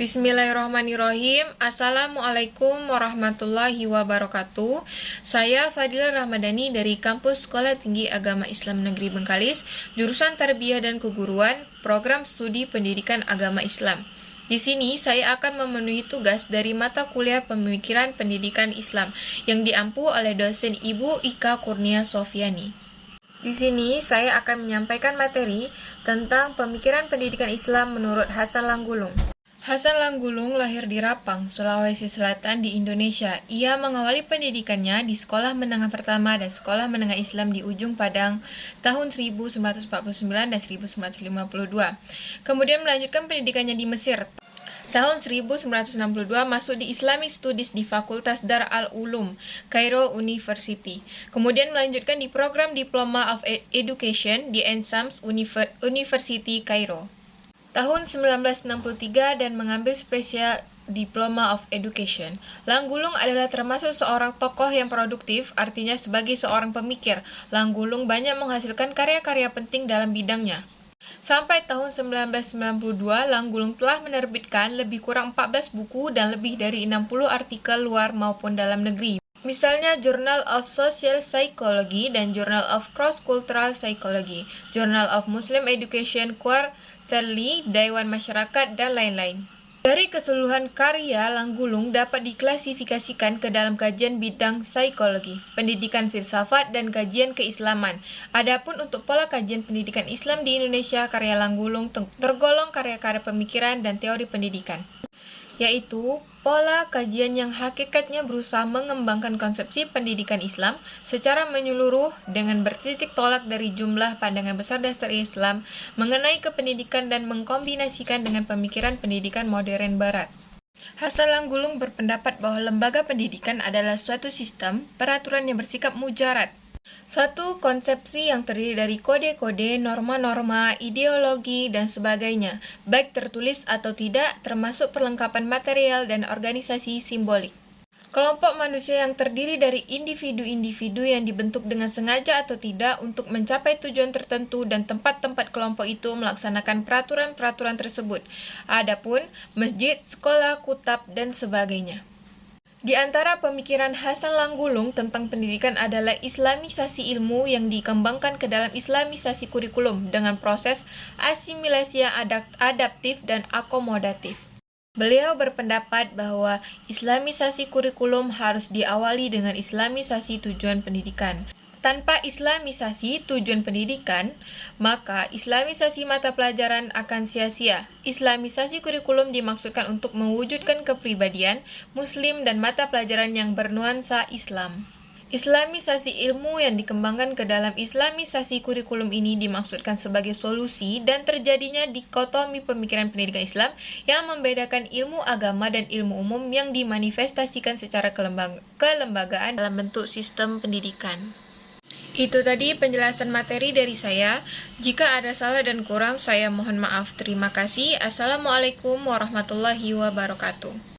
Bismillahirrahmanirrahim. Assalamualaikum warahmatullahi wabarakatuh. Saya Fadila Rahmadani dari Kampus Sekolah Tinggi Agama Islam Negeri Bengkalis, jurusan Tarbiyah dan Keguruan, Program Studi Pendidikan Agama Islam. Di sini saya akan memenuhi tugas dari mata kuliah Pemikiran Pendidikan Islam yang diampu oleh dosen Ibu Ika Kurnia Sofiani. Di sini saya akan menyampaikan materi tentang pemikiran pendidikan Islam menurut Hasan Langgulung. Hasan Langgulung lahir di Rapang, Sulawesi Selatan di Indonesia. Ia mengawali pendidikannya di Sekolah Menengah Pertama dan Sekolah Menengah Islam di Ujung Padang tahun 1949 dan 1952. Kemudian melanjutkan pendidikannya di Mesir. Tahun 1962 masuk di Islamic Studies di Fakultas Dar al-Ulum, Cairo University. Kemudian melanjutkan di program Diploma of Education di Enshams University, Cairo. Tahun 1963 dan mengambil spesial Diploma of Education. Langgulung adalah termasuk seorang tokoh yang produktif, artinya sebagai seorang pemikir, Langgulung banyak menghasilkan karya-karya penting dalam bidangnya. Sampai tahun 1992, Langgulung telah menerbitkan lebih kurang 14 buku dan lebih dari 60 artikel luar maupun dalam negeri. Misalnya Journal of Social Psychology dan Journal of Cross-Cultural Psychology, Journal of Muslim Education Quarterly, Dewan Masyarakat, dan lain-lain. Dari keseluruhan karya Langgulung dapat diklasifikasikan ke dalam kajian bidang psikologi, pendidikan filsafat, dan kajian keislaman. Adapun untuk pola kajian pendidikan Islam di Indonesia, karya Langgulung tergolong karya-karya pemikiran dan teori pendidikan, yaitu pola kajian yang hakikatnya berusaha mengembangkan konsepsi pendidikan Islam secara menyeluruh dengan bertitik tolak dari jumlah pandangan besar dasar Islam mengenai kependidikan dan mengkombinasikan dengan pemikiran pendidikan modern Barat. Hasan Langgulung berpendapat bahwa lembaga pendidikan adalah suatu sistem peraturan yang bersikap mujarad, suatu konsepsi yang terdiri dari kode-kode, norma-norma, ideologi, dan sebagainya, baik tertulis atau tidak, termasuk perlengkapan material dan organisasi simbolik. Kelompok manusia yang terdiri dari individu-individu yang dibentuk dengan sengaja atau tidak untuk mencapai tujuan tertentu dan tempat-tempat kelompok itu melaksanakan peraturan-peraturan tersebut. Adapun masjid, sekolah, kutab, dan sebagainya. Di antara pemikiran Hasan Langgulung tentang pendidikan adalah islamisasi ilmu yang dikembangkan ke dalam islamisasi kurikulum dengan proses asimilasi yang adaptif dan akomodatif. Beliau berpendapat bahwa islamisasi kurikulum harus diawali dengan islamisasi tujuan pendidikan. Tanpa islamisasi tujuan pendidikan, maka islamisasi mata pelajaran akan sia-sia. Islamisasi kurikulum dimaksudkan untuk mewujudkan kepribadian Muslim dan mata pelajaran yang bernuansa Islam. Islamisasi ilmu yang dikembangkan ke dalam islamisasi kurikulum ini dimaksudkan sebagai solusi dan terjadinya dikotomi pemikiran pendidikan Islam yang membedakan ilmu agama dan ilmu umum yang dimanifestasikan secara kelembagaan dalam bentuk sistem pendidikan. Itu tadi penjelasan materi dari saya. Jika ada salah dan kurang, saya mohon maaf. Terima kasih. Assalamualaikum warahmatullahi wabarakatuh.